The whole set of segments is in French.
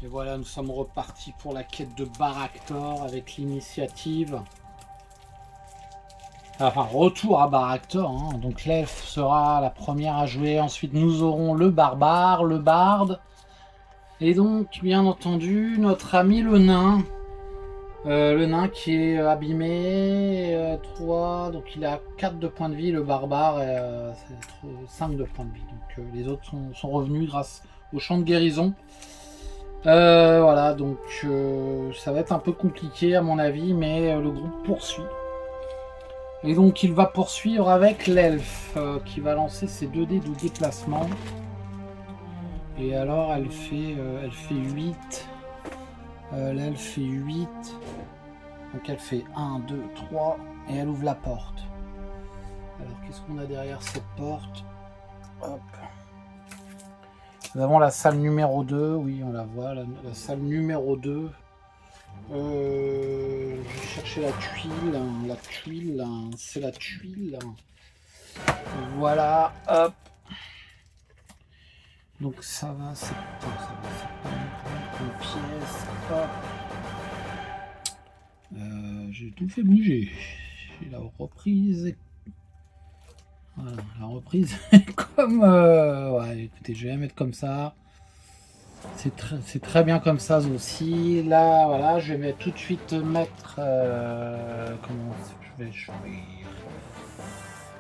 Et voilà, nous sommes repartis pour la quête de Baraktor avec l'initiative. Enfin, retour à Baraktor. Hein. Donc l'elfe sera la première à jouer. Ensuite, nous aurons le barbare, le barde. Et donc, bien entendu, notre ami le nain. Le nain qui est abîmé. 3. Donc il a 4 de points de vie. Le barbare, 5 de points de vie. Donc les autres sont revenus grâce au champ de guérison. Voilà, donc ça va être un peu compliqué à mon avis, mais le groupe poursuit. Et donc il va poursuivre avec l'elfe qui va lancer ses 2 dés de déplacement. Et alors elle fait 8. L'elfe fait 8. Donc elle fait 1, 2, 3 et elle ouvre la porte. Alors qu'est-ce qu'on a derrière cette porte? Hop. Nous avons la salle numéro 2, oui on la voit, la salle numéro 2. Je vais chercher la tuile, c'est la tuile. Voilà, hop. Donc ça va, c'est pas une pièce, hop. J'ai tout fait bouger. J'ai la reprise. Voilà, la reprise comme... ouais, écoutez, je vais la mettre comme ça. C'est très bien comme ça aussi. Là, voilà, je vais tout de suite mettre... comment je vais choisir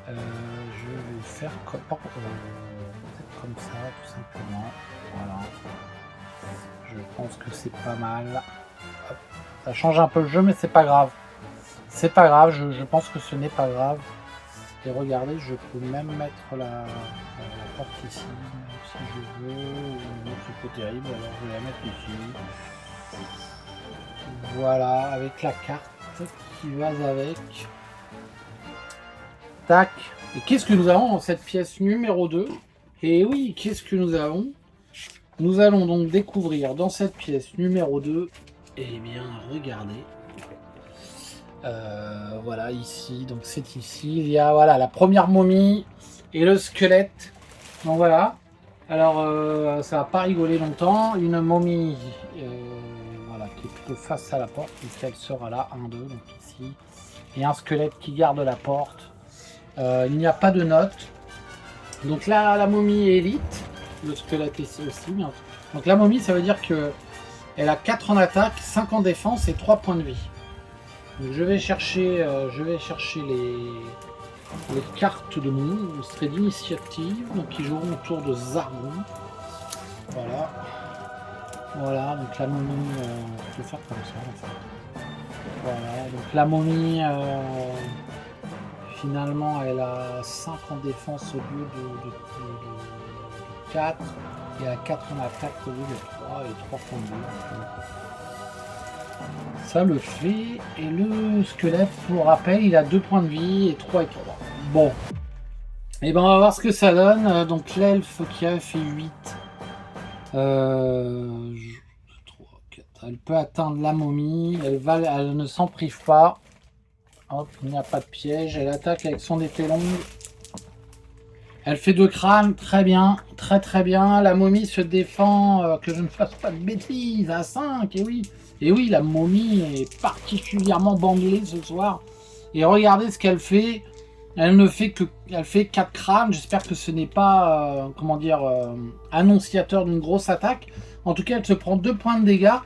je vais faire comme ça, tout simplement. Voilà. Je pense que c'est pas mal. Hop. Ça change un peu le jeu, mais c'est pas grave. C'est pas grave, je pense que ce n'est pas grave. Et regardez, je peux même mettre la porte ici, si je veux. C'est pas terrible, alors je vais la mettre ici. Voilà, avec la carte qui va avec. Tac. Et qu'est-ce que nous avons dans cette pièce numéro 2? Et oui, qu'est-ce que nous avons? Nous allons donc découvrir dans cette pièce numéro 2, eh bien, regardez. Voilà, ici, donc c'est ici. Il y a voilà, la première momie et le squelette. Donc voilà. Alors, ça va pas rigoler longtemps. Une momie voilà, qui est plutôt face à la porte, puisqu'elle sera là, 1, 2, donc ici. Et un squelette qui garde la porte. Il n'y a pas de note. Donc là, la momie est élite. Le squelette ici aussi. Bien. Donc la momie, ça veut dire que elle a 4 en attaque, 5 en défense et 3 points de vie. Donc je vais chercher les cartes de monstres et d'initiative. Donc ils joueront autour de Zargon. Voilà. Voilà, donc la momie, je vais faire comme ça en fait. Voilà, donc la momie, finalement, elle a 5 en défense au lieu de 4. Et elle a 4 en attaque au lieu de 3 et 3 points de vie. Ça le fait. Et le squelette, pour rappel, il a 2 points de vie et 3 et 3. Bon. Et ben on va voir ce que ça donne. Donc l'elfe qui a fait 8. 3, 4. Elle peut atteindre la momie. Elle ne s'en prive pas. Hop, il n'y a pas de piège. Elle attaque avec son épée longue. Elle fait 2 crânes. Très bien. Très très bien. La momie se défend. Que je ne fasse pas de bêtises. À 5. Et oui. Et oui, la momie est particulièrement banglée ce soir. Et regardez ce qu'elle fait. Elle ne fait que... Elle fait 4 crânes. J'espère que ce n'est pas... comment dire... annonciateur d'une grosse attaque. En tout cas, elle se prend 2 points de dégâts.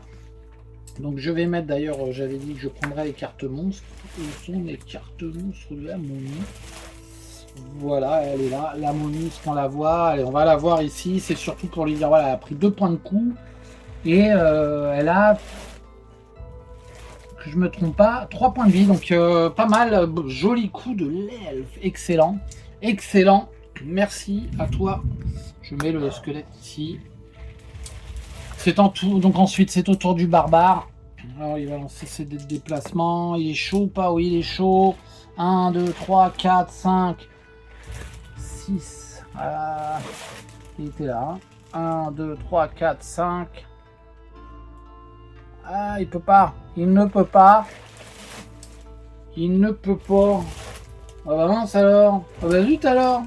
Donc je vais mettre d'ailleurs... j'avais dit que je prendrais les cartes monstres. Où sont les cartes monstres de la momie? Voilà, elle est là. La momie, est-ce qu'on la voit? Allez, on va la voir ici. C'est surtout pour lui dire... Voilà, elle a pris 2 points de coup. Et elle a... que je me trompe pas, 3 points de vie, donc pas mal, joli coup de l'elfe, excellent, excellent, merci à toi. Je mets le squelette ici. C'est en tout, donc ensuite c'est au tour du barbare. Alors il va lancer ses déplacements, il est chaud ou pas? Oui, il est chaud. 1, 2, 3, 4, 5, 6, il était là. 1, 2, 3, 4, 5. Ah, il peut pas. Il ne peut pas. Il ne peut pas. Ah bah mince alors. Ah bah zut alors.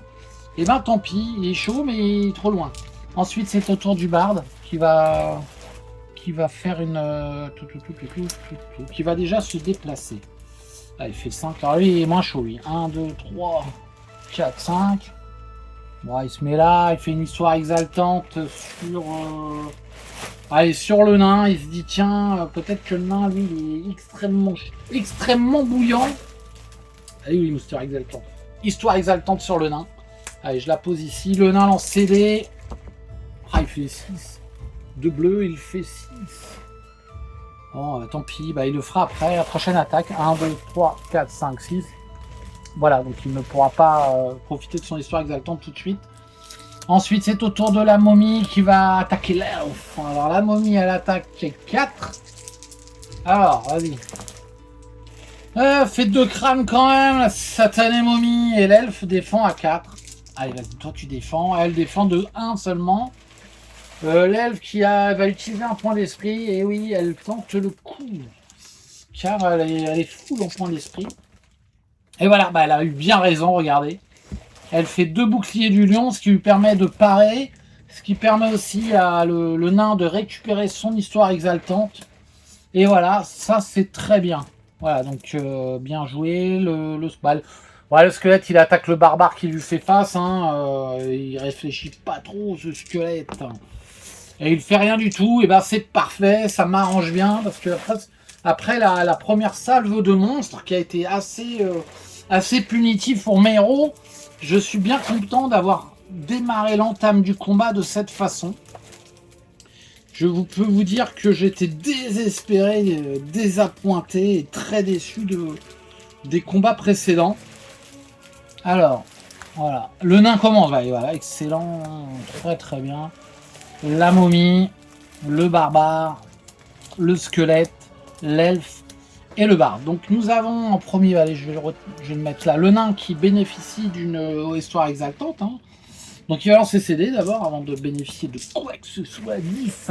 Et ben tant pis, il est chaud mais il est trop loin. Ensuite c'est au tour du barde qui va qui va faire une... qui va déjà se déplacer. Ah, il fait 5. Alors lui, il est moins chaud, lui. 1, 2, 3, 4, 5. Bon, il se met là, il fait une histoire exaltante sur... Allez, sur le nain, il se dit, tiens, peut-être que le nain, lui, il est extrêmement bouillant. Allez, oui, histoire exaltante. Histoire exaltante sur le nain. Allez, je la pose ici. Le nain lance CD. Ah, il fait 6. De bleu, il fait 6. Bon, tant pis, bah, il le fera après la prochaine attaque. 1, 2, 3, 4, 5, 6. Voilà, donc il ne pourra pas profiter de son histoire exaltante tout de suite. Ensuite, c'est au tour de la momie qui va attaquer l'elfe. Alors, la momie, elle attaque 4. Alors, vas-y. Fait 2 crânes quand même, la satanée momie. Et l'elfe défend à 4. Allez, vas-y, toi tu défends. Elle défend de 1 seulement. L'elfe qui va utiliser un point d'esprit. Et oui, elle tente le coup. Car elle est full en point d'esprit. Et voilà, bah, elle a eu bien raison, regardez. Elle fait 2 boucliers du lion, ce qui lui permet de parer. Ce qui permet aussi à le nain de récupérer son histoire exaltante. Et voilà, ça c'est très bien. Voilà, donc bien joué. Le squelette, il attaque le barbare qui lui fait face. Hein, il réfléchit pas trop, ce squelette. Et il fait rien du tout. Et ben c'est parfait, ça m'arrange bien. Parce que après la première salve de monstres qui a été assez punitive pour mes héros, je suis bien content d'avoir démarré l'entame du combat de cette façon. Je peux vous dire que j'étais désespéré, désappointé et très déçu des combats précédents. Alors, voilà. Le nain commence. Voilà, excellent. Très très bien. La momie, le barbare, le squelette, l'elfe et le barde. Donc nous avons en premier, allez, je vais le mettre là, le nain qui bénéficie d'une histoire exaltante. Hein. Donc il va lancer CD d'abord avant de bénéficier de quoi que ce soit. 10.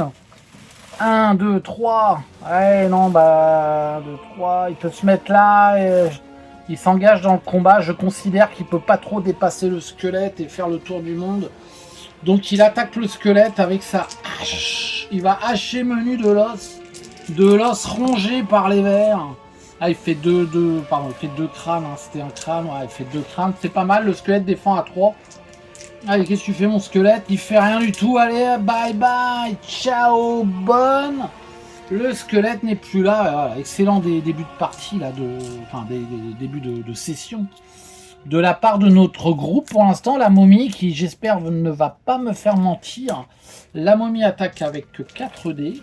1, 2, 3. Ouais, non, bah, 2, 3. Il peut se mettre là. Et il s'engage dans le combat. Je considère qu'il peut pas trop dépasser le squelette et faire le tour du monde. Donc il attaque le squelette avec sa hache. Il va hacher menu de l'os rongé par les vers. Ah, il fait deux crânes. Hein. C'était un crâne. Ouais, il fait 2 crânes. C'est pas mal. Le squelette défend à 3. Allez, qu'est-ce que tu fais, mon squelette? Il fait rien du tout. Allez, bye bye. Ciao, bonne. Le squelette n'est plus là. Voilà, excellent des débuts de partie, là, des débuts de session. De la part de notre groupe, pour l'instant, la momie, qui j'espère ne va pas me faire mentir. La momie attaque avec 4 dés.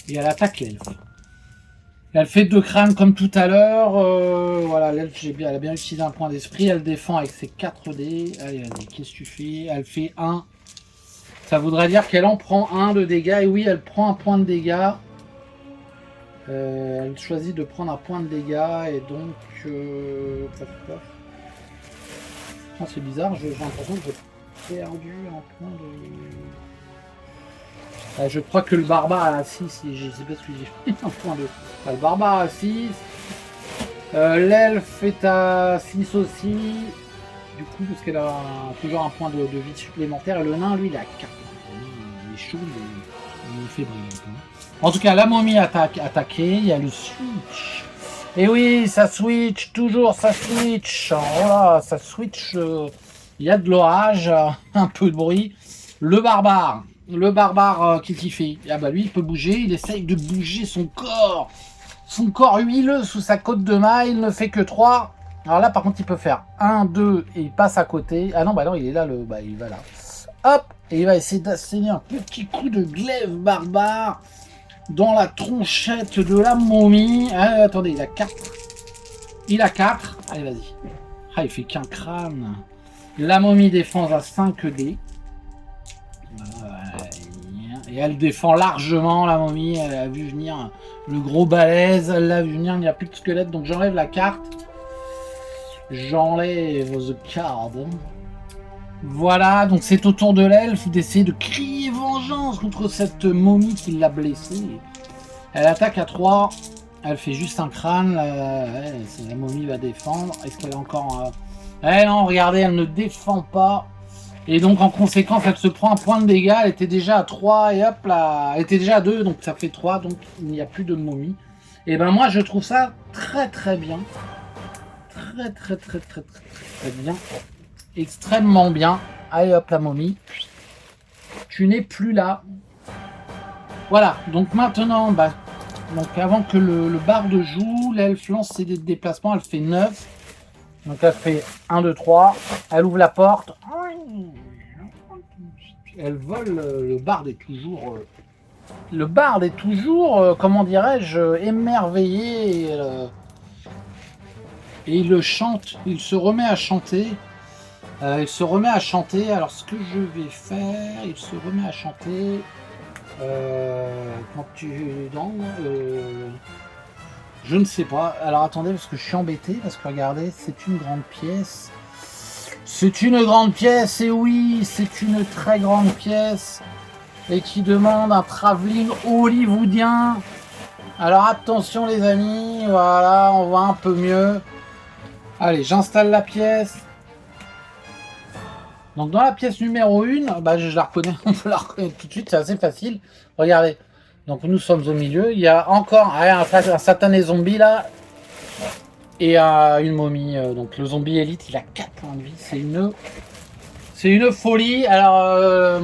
Et elle attaque l'elfe. Elle fait 2 crânes comme tout à l'heure. Voilà, l'elfe, elle a bien utilisé un point d'esprit. Elle défend avec ses 4 dés. Allez, vas-y, qu'est-ce que tu fais? Elle fait 1. Ça voudrait dire qu'elle en prend 1 de dégâts. Et oui, elle prend un point de dégâts. Elle choisit de prendre un point de dégâts. Et donc... Ah, c'est bizarre, j'ai l'impression que j'ai perdu un point de... je crois que le barbare a 6, et je sais pas si j'ai fait un point de... le barbare a 6. L'elfe est à 6 aussi. Du coup, parce qu'elle a toujours un point de vie supplémentaire. Et le nain, lui, il a 4. Il est chaud, il est fébrile. En tout cas, la momie attaquée. Il y a le switch. Et oui, ça switch, toujours ça switch. Oh là, ça switch. Il y a de l'orage, un peu de bruit. Le barbare qu'est-ce qu'il fait? Ah bah lui, il peut bouger, il essaye de bouger son corps. Son corps huileux sous sa côte de maille, il ne fait que 3. Alors là, par contre, il peut faire 1, 2 et il passe à côté. Ah non, bah non, il est là, il va là. Hop, et il va essayer d'asséner un petit coup de glaive barbare dans la tronchette de la momie. Ah, attendez, il a 4. Il a 4. Allez, vas-y. Ah, il fait qu'un crâne. La momie défend à 5 dés. Et elle défend largement, la momie. Elle a vu venir le gros balèze. Elle l'a vu venir, il n'y a plus de squelette. Donc j'enlève la carte. J'enlève the card. Voilà, donc c'est au tour de l'elfe d'essayer de crier vengeance contre cette momie qui l'a blessée. Elle attaque à 3. Elle fait juste un crâne. La momie va défendre. Est-ce qu'elle a encore... Eh non, regardez, elle ne défend pas. Et donc en conséquence, elle se prend un point de dégâts, elle était déjà à 3 et hop là, elle était déjà à 2, donc ça fait 3, donc il n'y a plus de momie. Et ben moi je trouve ça très bien. Très bien. Extrêmement bien. Allez hop la momie. Tu n'es plus là. Voilà, donc maintenant, bah, donc avant que le barde joue, l'elfe lance ses déplacements, elle fait 9. Donc elle fait 1, 2, 3. Elle ouvre la porte. Elle vole, le barde est toujours... le barde est toujours, comment dirais-je, émerveillé. Et il le chante, il se remet à chanter. Il se remet à chanter. Alors ce que je vais faire, il se remet à chanter. Quand tu dans... je ne sais pas. Alors attendez, parce que je suis embêté. Parce que regardez, c'est une grande pièce. C'est une grande pièce, et oui, c'est une très grande pièce. Et qui demande un travelling hollywoodien. Alors attention les amis, voilà, on voit un peu mieux. Allez, j'installe la pièce. Donc dans la pièce numéro 1, bah, je la reconnais, on peut la reconnaître tout de suite, c'est assez facile. Regardez, donc nous sommes au milieu, il y a encore un satané zombie là. Et une momie, donc le zombie élite, il a 4 points de vie, c'est une folie. Alors,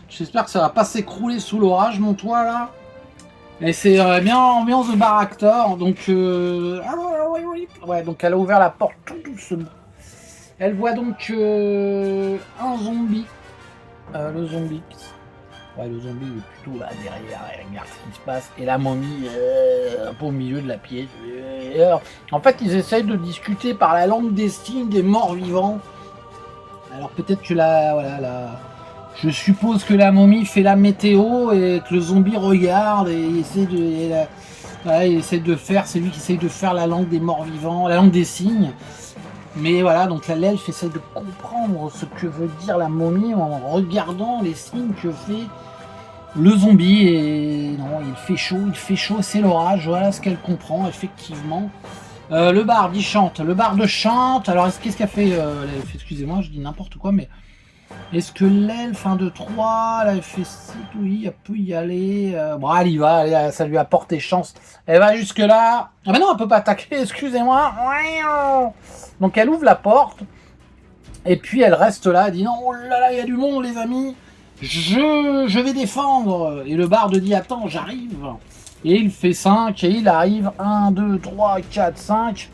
j'espère que ça va pas s'écrouler sous l'orage, mon toit là. Et c'est bien ambiance de bar actor, donc ouais, donc elle a ouvert la porte tout doucement. Elle voit donc un zombie. Le zombie. Ouais, le zombie est plutôt là derrière, elle regarde ce qui se passe. Et la momie, un peu au milieu de la pièce. Alors, en fait, ils essayent de discuter par la langue des signes des morts vivants. Alors peut-être que je suppose que la momie fait la météo et que le zombie regarde et essaie il essaie de faire, c'est lui qui essaie de faire la langue des morts vivants, la langue des signes. Mais voilà, donc l'elfe essaie de comprendre ce que veut dire la momie en regardant les signes que fait le zombie. Et non, il fait chaud, c'est l'orage, voilà ce qu'elle comprend, effectivement. Le barde, il chante, le barde chante. Alors, qu'est-ce qu'a fait l'elfe? Excusez-moi, je dis n'importe quoi, mais est-ce que l'elfe 1, 2, 3, elle fait 6, oui, elle peut y aller. Bon, elle y va, allez, ça lui a porté chance. Elle va jusque là. Ah ben non, elle peut pas attaquer, excusez-moi. Donc elle ouvre la porte. Et puis elle reste là, elle dit non, oh là là, il y a du monde les amis. Je vais défendre. Et le barde dit attends, j'arrive. Et il fait 5 et il arrive 1, 2, 3, 4, 5.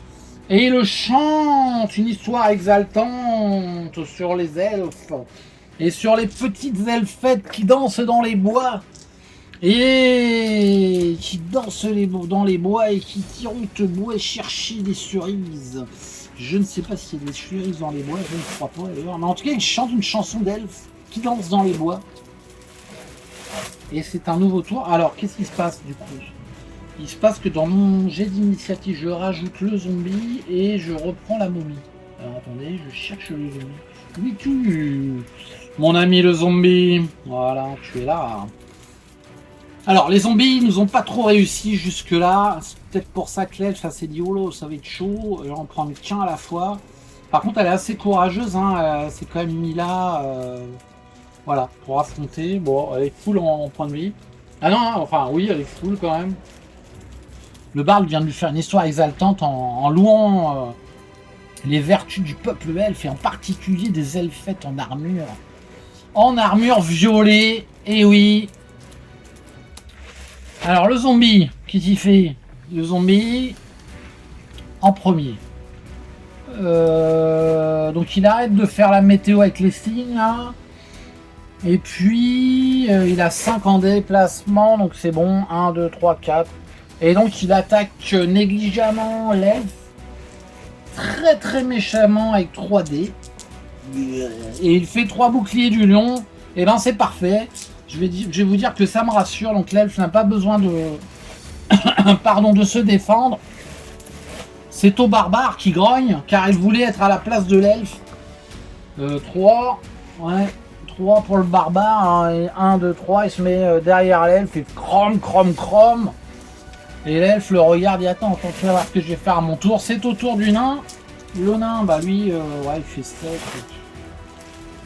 Et il chante une histoire exaltante sur les elfes et sur les petites elfettes qui dansent dans les bois et qui dansent dans les bois et qui iront te bois chercher des cerises. Je ne sais pas s'il y a des cerises dans les bois, je ne crois pas d'ailleurs. Mais en tout cas, il chante une chanson d'elfes qui dansent dans les bois. Et c'est un nouveau tour. Alors, qu'est-ce qui se passe du coup ? Il se passe que dans mon jet d'initiative, je rajoute le zombie et je reprends la momie. Alors attendez, je cherche le zombie. Oui, tu, mon ami le zombie. Voilà, tu es là. Alors, les zombies nous ont pas trop réussi jusque-là. C'est peut-être pour ça que l'elfe s'est dit, oh là, ça va être chaud. Je vais en prendre qu'un à la fois. Par contre, elle est assez courageuse. Hein. C'est quand même mis là. Voilà, pour affronter. Bon, elle est full en point de vie. Ah non, enfin, oui, elle est full quand même. Le barde vient de lui faire une histoire exaltante en louant les vertus du peuple elfe et en particulier des elfettes en armure. En armure violet, et oui. Alors le zombie, qu'est-ce qu'il fait? Le zombie, en premier. Donc il arrête de faire la météo avec les signes là. Et puis il a 5 en déplacement, donc c'est bon. 1, 2, 3, 4. Et donc il attaque négligemment l'elfe, très méchamment avec 3 dés. Et il fait 3 boucliers du lion. Et ben c'est parfait. Je vais vous dire que ça me rassure. Donc l'elfe n'a pas besoin de pardon, de se défendre. C'est au barbare qui grogne car il voulait être à la place de l'elfe. 3. Ouais. 3 pour le barbare. Hein, et 1, 2, 3. Il se met derrière l'elfe et crom. Et l'elfe le regarde et attends, tu vas voir ce que je vais faire à mon tour. C'est au tour du nain. Le nain, bah lui, ouais, il fait 7.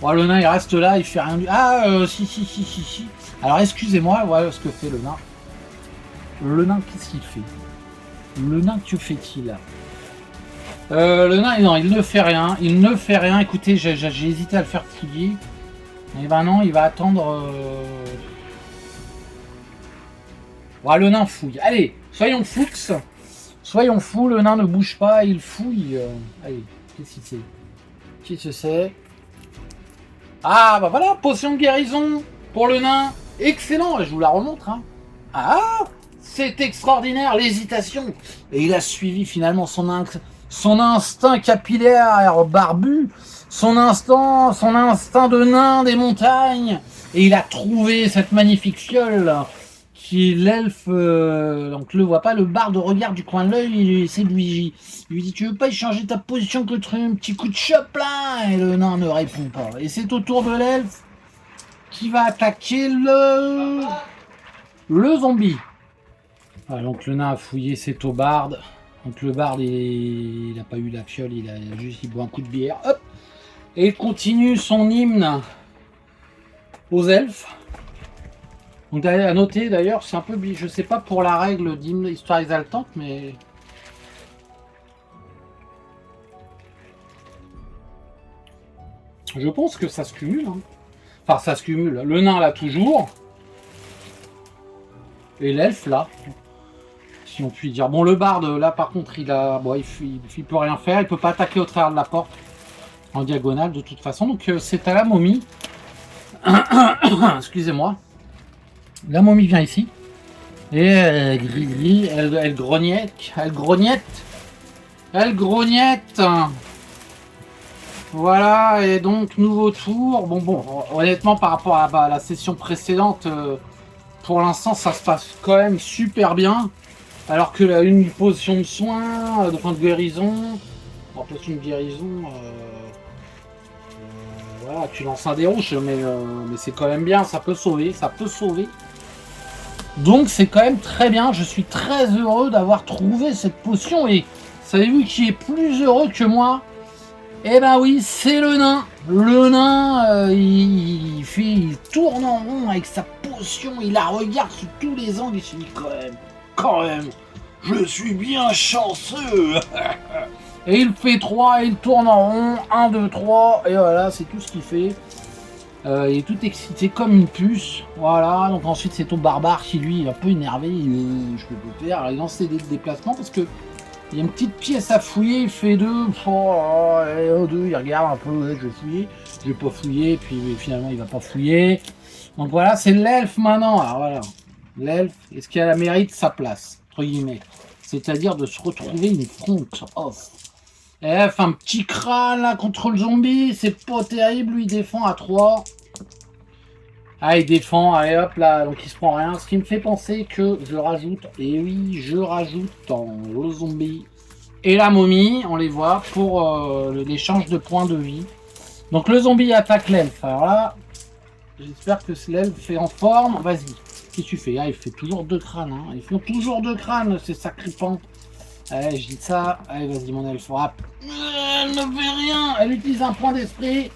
Bon, le nain il reste là, il fait rien du... Ah, si. Alors excusez-moi, voilà ce que fait le nain. Le nain, qu'est-ce qu'il fait? Le nain, que fait-il? Le nain, non, il ne fait rien. Il ne fait rien. Écoutez, j'ai hésité à le faire fouiller. Et ben non, il va attendre... Ouais, le nain fouille. Allez, soyons fous. Soyons fous, le nain ne bouge pas, il fouille. Allez, qu'est-ce qu'il sait? Qu'est-ce que c'est? Ah, bah voilà, potion de guérison pour le nain. Excellent, je vous la remontre. Hein. Ah, c'est extraordinaire, l'hésitation. Et il a suivi finalement son instinct capillaire barbu, son instinct de nain des montagnes. Et il a trouvé cette magnifique fiole qui l'elfe, donc le voit pas, le barde regarde du coin de l'œil, c'est Luigi. Il lui dit, tu veux pas échanger ta position contre un petit coup de chope là? Et le nain ne répond pas. Et c'est au tour de l'elfe qui va attaquer le zombie. Voilà, donc le nain a fouillé, c'est au barde. Donc le barde, il a pas eu la fiole, il boit un coup de bière. Hop, et il continue son hymne aux elfes. Donc à noter d'ailleurs, c'est un peu, je sais pas pour la règle d'hymne histoire exaltante, mais je pense que ça se cumule. Hein. Enfin, ça se cumule. Le nain là toujours, et l'elfe là, si on peut dire. Bon, le barde là, par contre, il peut rien faire, il peut pas attaquer au travers de la porte en diagonale de toute façon. Donc c'est à la momie. Excusez-moi. La momie vient ici. Et elle grognette. Voilà, et donc nouveau tour. Bon, honnêtement, par rapport à la session précédente, pour l'instant, ça se passe quand même super bien. Alors que une potion de soin, de guérison. En potion de guérison, voilà, tu lances un dé rouge, mais c'est quand même bien, ça peut sauver. Donc c'est quand même très bien, je suis très heureux d'avoir trouvé cette potion. Et savez-vous qui est plus heureux que moi? Eh ben oui, c'est le nain. Le nain, il tourne en rond avec sa potion, il la regarde sous tous les angles, il se dit quand même, je suis bien chanceux. Et il fait 3, il tourne en rond, 1, 2, 3, et voilà, c'est tout ce qu'il fait. Il est tout excité comme une puce. Voilà, donc ensuite c'est au barbare qui lui est un peu énervé. Je peux pas faire. Alors, il lance des déplacements parce que il y a une petite pièce à fouiller. Il fait 2, il regarde un peu. Ouais, je vais fouiller, je vais pas fouiller. Puis finalement il va pas fouiller. Donc voilà, c'est l'elfe maintenant. Alors voilà, l'elfe, est-ce qu'il a la mérite sa place entre guillemets, c'est-à-dire de se retrouver une front off. Elle fait un petit crâne là contre le zombie, c'est pas terrible, lui il défend à 3. Ah, il défend, allez hop là, donc il se prend rien. Ce qui me fait penser que je rajoute, et oui, je rajoute dans le zombie et la momie, on les voit, pour l'échange de points de vie. Donc le zombie attaque l'elfe. Alors là, j'espère que l'elfe est en forme. Vas-y, qu'est-ce que tu fais? Ah, il fait toujours 2 crânes, hein. Ils font toujours 2 crânes, c'est sacripant. Allez, je dis ça. Allez, vas-y, mon elfe frappe. Elle ne fait rien. Elle utilise un point d'esprit.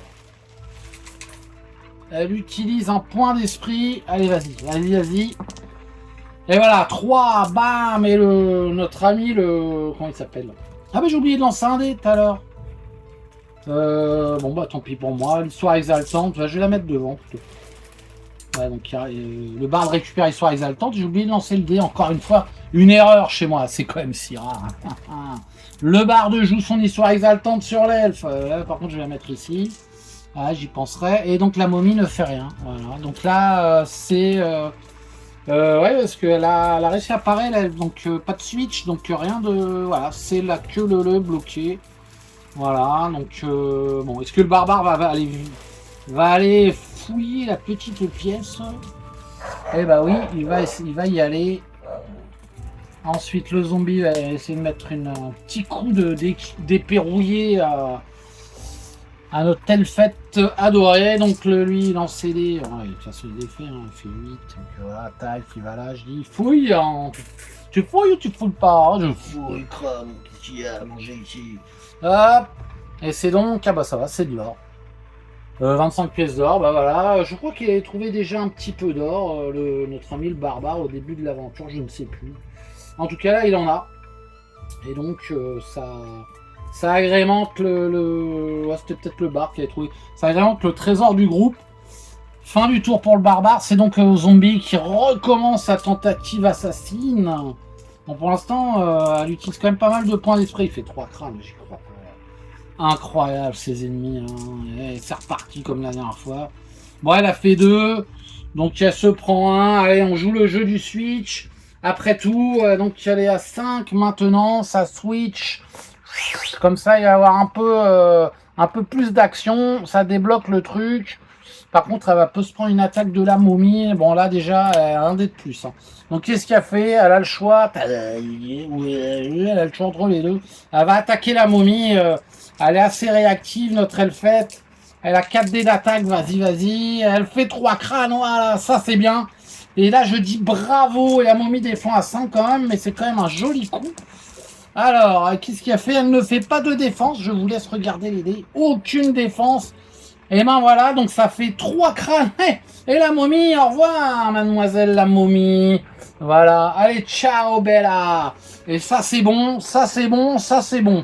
Allez, vas-y. Et voilà, 3. Bam. Et notre ami, comment il s'appelle? Ah, bah, j'ai oublié de lancer un dé tout à l'heure. Bon, bah, tant pis pour moi. L'histoire exaltante. Je vais la mettre devant, plutôt. Ouais, donc le barde récupère histoire exaltante. J'ai oublié de lancer le dé encore une fois. Une erreur chez moi, c'est quand même si rare. Le barde joue son histoire exaltante sur l'elfe. Par contre, je vais la mettre ici. Ah, j'y penserai. Et donc la momie ne fait rien. Voilà. Donc là, c'est ouais, parce qu'elle a réussi à apparaître, l'elfe. Donc pas de switch, donc rien de. Voilà, c'est la queue le bloqué. Voilà. Donc bon, est-ce que le barbare va aller fouiller la petite pièce? Eh bah oui, il va y aller. Ensuite, le zombie va essayer de mettre un petit coup d'épée rouillée à notre telle fête adorée. Donc lui, il lance ses dés. Ouais, de toute façon, il est fait, hein, il fait 8. Donc voilà, taille, il va là, je dis fouille. Hein. Tu fouilles ou tu fouilles pas? Je fouille, crame, qu'est-ce qu'il y a à manger ici? Hop. Et c'est donc, ah bah ça va, c'est de l'or. 25 pièces d'or, bah voilà. Je crois qu'il avait trouvé déjà un petit peu d'or, notre ami le barbare, au début de l'aventure, je ne sais plus. En tout cas, là, il en a. Et donc, ça agrémente ouais, c'était peut-être le bar qui avait trouvé. Ça agrémente le trésor du groupe. Fin du tour pour le barbare. C'est donc zombie qui recommence sa tentative assassine. Bon, pour l'instant, elle utilise quand même pas mal de points d'esprit. Il fait 3 crânes, j'y crois pas. Incroyable, ses ennemis. Hein. C'est reparti comme la dernière fois. Bon, elle a fait 2. Donc, elle se prend 1. Allez, on joue le jeu du Switch. Après tout, donc elle est à 5 maintenant. Ça switch. Comme ça, il va y avoir un peu plus d'action. Ça débloque le truc. Par contre, elle va peut se prendre une attaque de la momie. Bon, là, déjà, elle a un dé de plus. Hein. Donc, qu'est-ce qu'elle fait? Elle a le choix. Elle a le choix entre les deux. Elle va attaquer la momie. Elle est assez réactive, notre elfette. Elle a 4 dés d'attaque. Vas-y, vas-y. Elle fait 3 crânes. Voilà, ça, c'est bien. Et là, je dis bravo. Et la momie défend à 5 quand même. Mais c'est quand même un joli coup. Alors, qu'est-ce qu'elle fait? Elle ne fait pas de défense. Je vous laisse regarder les dés. Aucune défense. Et ben voilà, donc ça fait 3 crânes. Et la momie, au revoir, mademoiselle la momie. Voilà, allez, ciao, Bella. Et ça, c'est bon, ça, c'est bon, ça, c'est bon.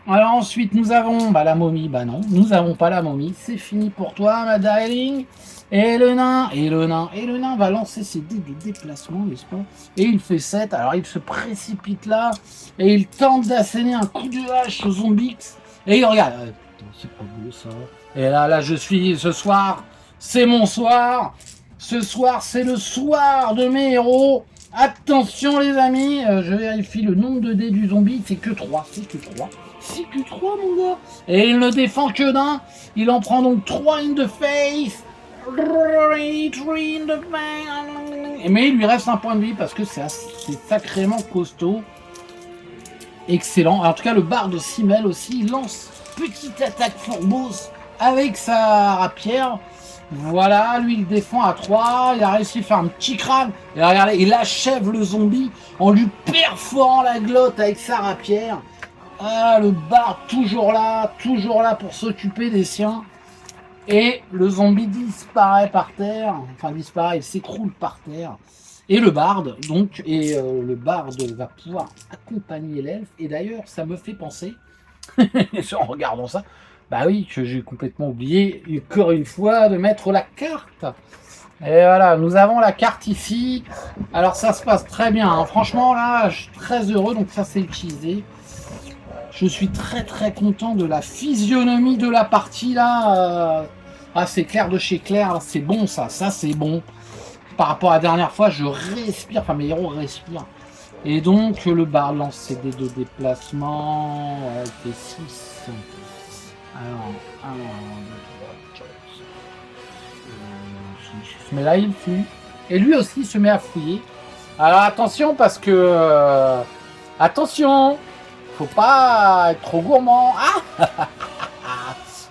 Alors ensuite, nous avons la momie. Bah non, nous n'avons pas la momie. C'est fini pour toi, ma darling. Et le nain va lancer ses dés de déplacement, n'est-ce pas? Et il fait 7. Alors il se précipite là. Et il tente d'asséner un coup de hache au Zombix. Et il regarde. C'est pas beau ça. Et là, je suis ce soir. C'est mon soir. Ce soir, c'est le soir de mes héros. Attention les amis. Je vérifie le nombre de dés du zombie. C'est que 3. C'est que 3. C'est que 3 mon gars. Et il ne défend que d'un. Il en prend donc 3 in the face. Mais il lui reste un point de vie parce que c'est sacrément costaud. Excellent. En tout cas, le barde de Simmel aussi, il lance petite attaque fourbose avec sa rapière. Voilà, lui il défend à 3. Il a réussi à faire un petit crâne. Et regardez, il achève le zombie en lui perforant la glotte avec sa rapière. Ah, le barde toujours là pour s'occuper des siens. Et le zombie disparaît par terre. Enfin, disparaît, il s'écroule par terre. Et le barde, donc, le barde va pouvoir accompagner l'elfe. Et d'ailleurs, ça me fait penser, en regardant ça, bah oui, que j'ai complètement oublié, encore une fois, de mettre la carte. Et voilà, nous avons la carte ici. Alors, ça se passe très bien. Hein. Franchement, là, je suis très heureux. Donc, ça, c'est utilisé. Je suis très, très content de la physionomie de la partie, là. Ah, c'est clair de chez clair. C'est bon, ça. Ça, c'est bon. Par rapport à la dernière fois, je respire, enfin mes héros respirent. Et donc le bar lance ses dés de déplacement, elle fait 6. Alors, 1, 2, 3, 4, 6. Mais là il fuit. Et lui aussi il se met à fouiller. Alors attention parce que... attention, faut pas être trop gourmand. Ah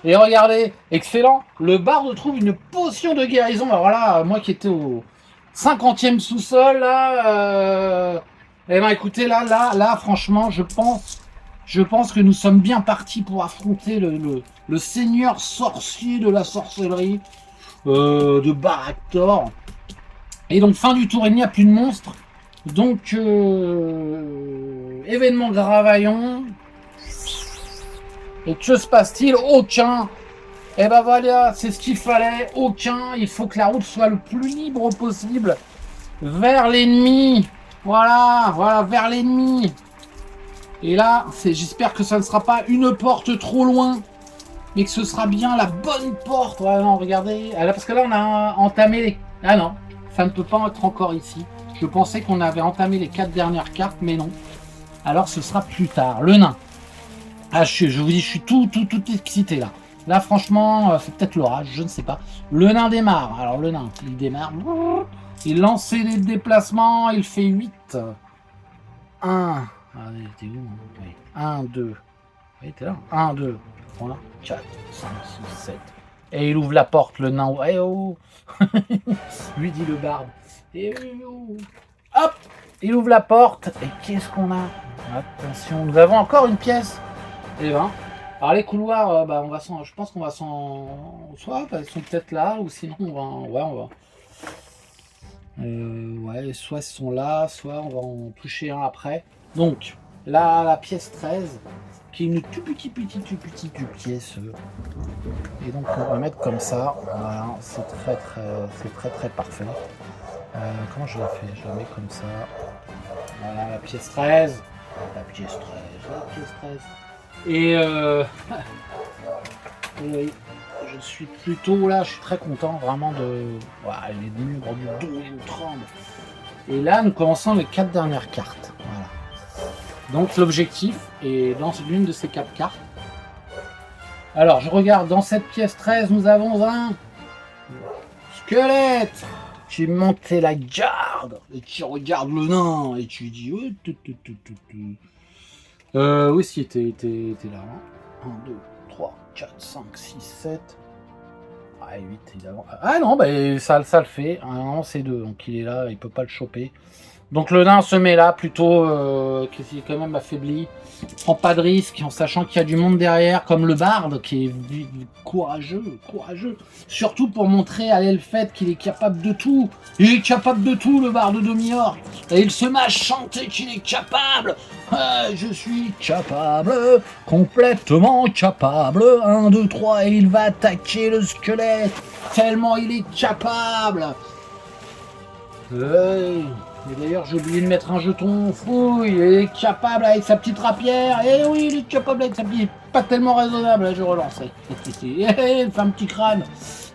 et regardez, excellent, le barde trouve une potion de guérison. Alors là, moi qui étais au 50e sous-sol, là, eh ben écoutez, là, franchement, je pense que nous sommes bien partis pour affronter le seigneur sorcier de la sorcellerie de Baractor. Et donc, fin du tour, il n'y a plus de monstres. Donc, événement Gravaillon. Et que se passe-t-il? Aucun. Et ben voilà, c'est ce qu'il fallait. Aucun. Il faut que la route soit le plus libre possible vers l'ennemi. Voilà, vers l'ennemi. Et là, j'espère que ça ne sera pas une porte trop loin, mais que ce sera bien la bonne porte. Ouais, non, regardez. Parce que là, on a entamé les... Ah non, ça ne peut pas être encore ici. Je pensais qu'on avait entamé les 4 dernières cartes, mais non. Alors, ce sera plus tard. Le nain. Ah, je vous dis, je suis tout excité là. Là, franchement, c'est peut-être l'orage, je ne sais pas. Le nain démarre. Alors, le nain, il démarre. Il lance les déplacements, il fait 8. 1. Ah, t'es où? Oui. 1, 2. Oui, t'es là. 1, 2, 3, 4, 5, 6, 7. Et il ouvre la porte, le nain. Eh oh lui dit le barde. Et oh. Hop, il ouvre la porte. Et qu'est-ce qu'on a? Attention, nous avons encore une pièce. Et ben, Alors les couloirs, je pense qu'on va soit ils sont peut-être là, ou sinon on va. Ouais, soit ils sont là, soit on va en toucher un après. Donc là, la pièce 13, qui est une tout petite pièce. Et donc on va mettre comme ça. Voilà, c'est très parfait. Comment je la fais? Je la mets comme ça. Voilà, la pièce 13. La pièce 13. Et oui, je suis plutôt là, je suis très content vraiment de. Voilà, les murs du dos, ils me tremblent. Et là, nous commençons les 4 dernières cartes. Voilà. Donc l'objectif est dans l'une de ces 4 cartes. Alors, je regarde, dans cette pièce 13, nous avons un squelette qui montait la garde et qui regarde le nain et tu dis oui, où est-ce qu'il était là? 1, 2, 3, 4, 5, 6, 7. Ah, 8 évidemment. Ah non, bah, ça le fait. Ah, non, c'est 2, donc il est là, il peut pas le choper. Donc le nain se met là, plutôt qui est quand même affaibli. Il prend pas de risque en sachant qu'il y a du monde derrière, comme le barde qui est courageux. Surtout pour montrer à l'elfette qu'il est capable de tout. Il est capable de tout, le barde de Mior. Et il se met à chanter qu'il est capable. Je suis capable, complètement capable. 1, 2, 3, et il va attaquer le squelette. Tellement il est capable. Et d'ailleurs, j'ai oublié de mettre un jeton fou. Il est capable avec sa petite rapière. Et oui, il est capable avec sa petite. Pas tellement raisonnable, là, je relance. Il fait un petit crâne.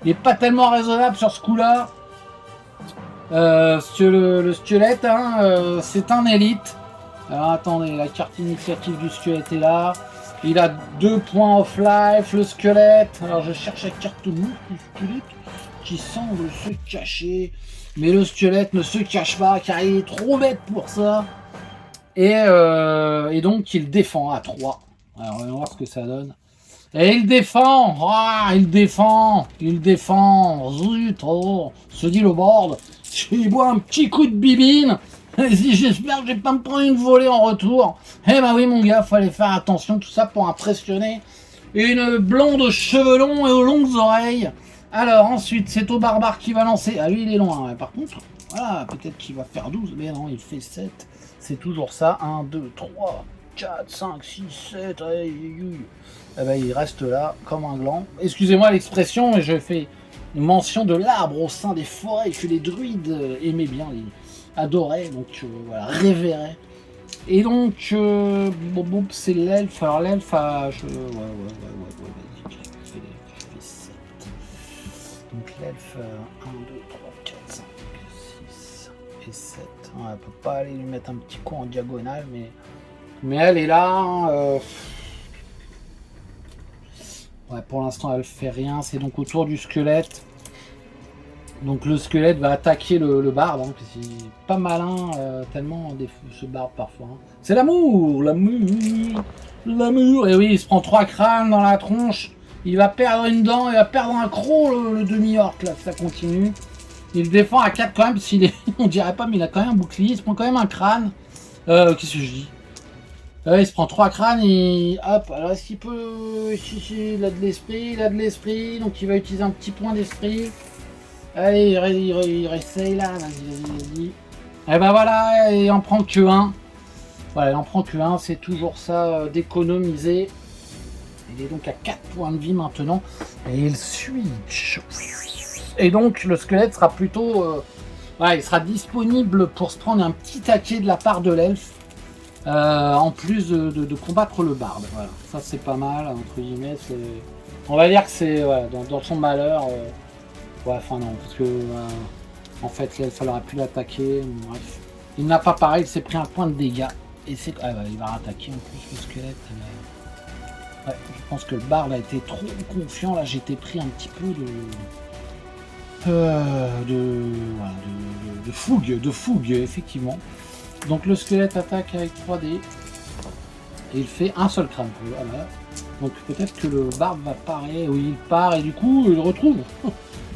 Il est pas tellement raisonnable sur ce coup-là. Le squelette, hein, c'est un élite. Alors attendez, la carte initiative du squelette est là. Il a 2 points off life, le squelette. Alors je cherche la carte mouche du squelette qui semble se cacher. Mais le squelette ne se cache pas car il est trop bête pour ça. Et donc il défend à 3. Alors on va voir ce que ça donne. Et il défend. Il défend. Zut, se dit le board. Il boit un petit coup de bibine. J'espère que je vais pas me prendre une volée en retour. Eh bah oui mon gars, fallait faire attention, tout ça pour impressionner une blonde aux cheveux longs et aux longues oreilles. Alors ensuite, c'est au barbare qui va lancer. Ah lui il est loin, ouais. Par contre, voilà, peut-être qu'il va faire 12, mais non, il fait 7. C'est toujours ça. 1, 2, 3, 4, 5, 6, 7. Eh ben, il reste là comme un gland. Excusez-moi l'expression, mais je fais une mention de l'arbre au sein des forêts que les druides aimaient bien, adoraient, donc voilà, révéraient. Et donc, c'est l'elfe. Alors l'elfe a... Ouais, vas-y, je fais 7. Donc l'elfe, 1, 2, 3, 4, 5, 6 et 7. Ouais, elle peut pas aller lui mettre un petit coup en diagonale, mais elle est là. Ouais, pour l'instant, elle fait rien. C'est donc autour du squelette. Donc le squelette va attaquer le barde, hein, c'est pas malin, tellement ce barde parfois. Hein. C'est l'amour. Et oui, il se prend 3 crânes dans la tronche. Il va perdre une dent, il va perdre un croc, le demi-orc, là, ça continue. Il défend à 4 quand même, parce qu'il est... on dirait pas, mais il a quand même un bouclier, il se prend quand même un crâne. Qu'est-ce que je dis? Il se prend 3 crânes et hop, alors est-ce qu'il peut... Il a de l'esprit, donc il va utiliser un petit point d'esprit. Allez, il réessaye là, vas-y. Et ben voilà, il en prend que 1. Voilà, il en prend que 1, c'est toujours ça d'économiser. Il est donc à 4 points de vie maintenant. Et il switch. Et donc le squelette sera plutôt... il sera disponible pour se prendre un petit taquet de la part de l'elfe. En plus de combattre le barde. Voilà, ça c'est pas mal, entre guillemets. On va dire que c'est dans son malheur... Ouais, enfin non, parce que en fait, l'elfe aurait pu l'attaquer. Bref, il n'a pas pareil, il s'est pris un point de dégâts. Et c'est il va rattaquer en plus le squelette. Ouais, je pense que le barde a été trop confiant. Là, j'étais pris un petit peu de fougue, effectivement. Donc le squelette attaque avec 3D. Et il fait un seul crâne. Voilà. Donc peut-être que le barde va parer. Oui, il part et du coup, il le retrouve.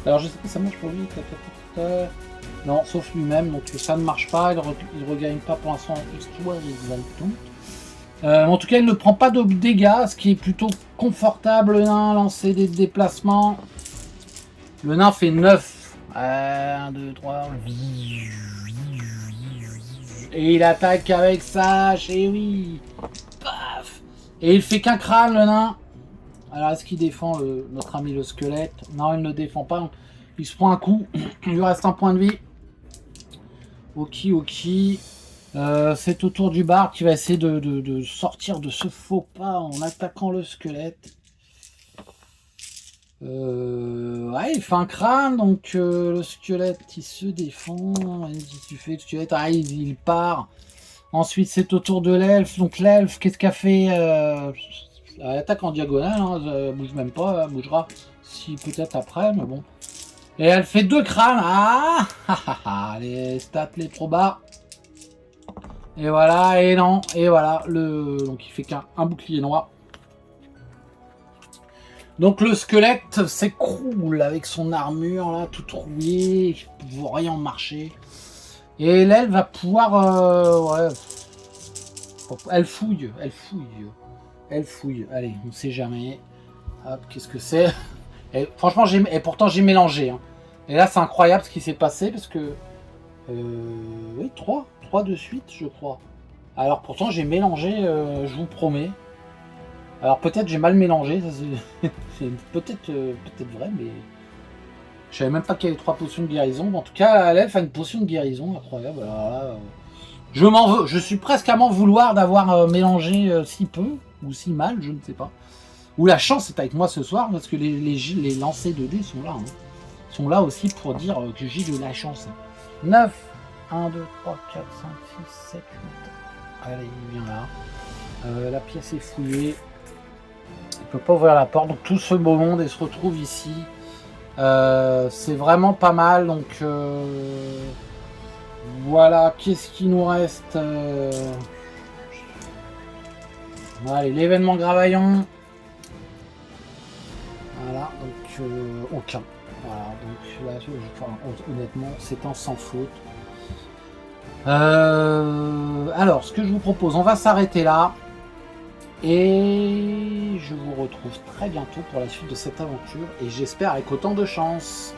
Alors je sais pas si ça marche pour lui. Non, sauf lui-même, donc ça ne marche pas. Il regagne pas pour l'instant histoire exaltante. En tout cas, il ne prend pas de dégâts, ce qui est plutôt confortable. Le nain, lancer des déplacements. Le nain fait 9. 1, 2, 3. Et il attaque avec ça, chez oui. Paf. Et il fait qu'un crâne, le nain. Alors, est-ce qu'il défend notre ami le squelette? Non, il ne défend pas. Il se prend un coup. Il lui reste un point de vie. Ok, ok. C'est au tour du bar qui va essayer de sortir de ce faux pas en attaquant le squelette. Ouais, il fait un crâne, donc le squelette il se défend. Tu fais le squelette, il part. Ensuite, c'est au tour de l'elfe. Donc l'elfe, qu'est-ce qu'elle fait? Elle attaque en diagonale, hein, elle bouge même pas, elle bougera si peut-être après, mais bon. Et elle fait 2 crânes. Ah, les stats, les probas. Et voilà, et non, et voilà, donc il fait qu'un bouclier noir. Donc le squelette s'écroule avec son armure là, toute rouillée, il ne voit rien marcher. Et l'elfe va pouvoir, ouais, elle fouille. Allez, on sait jamais. Hop, qu'est-ce que c'est? Et franchement, pourtant j'ai mélangé. Hein. Et là, c'est incroyable ce qui s'est passé parce que, oui, 3 de suite, je crois. Alors pourtant j'ai mélangé, je vous promets. Alors peut-être j'ai mal mélangé, c'est peut-être vrai, mais je savais même pas qu'il y avait 3 potions de guérison. En tout cas, l'elfe a une potion de guérison, incroyable. Alors là, je m'en veux, je suis presque à m'en vouloir d'avoir mélangé si peu, ou si mal, je ne sais pas. Ou la chance est avec moi ce soir, parce que les lancers de dés sont là. Hein. Ils sont là aussi pour dire que j'ai de la chance. 9, 1, 2, 3, 4, 5, 6, 7, 8. Allez, il vient là. La pièce est fouillée. Il peut pas ouvrir la porte. Donc tout ce beau monde et se retrouve ici. C'est vraiment pas mal. Donc voilà. Qu'est-ce qui nous reste? Allez, l'événement Gravaillon. Voilà. Donc aucun. Voilà. Donc là, honnêtement, c'est un sans faute. Alors, ce que je vous propose, on va s'arrêter là. Et je vous retrouve très bientôt pour la suite de cette aventure. Et j'espère avec autant de chance.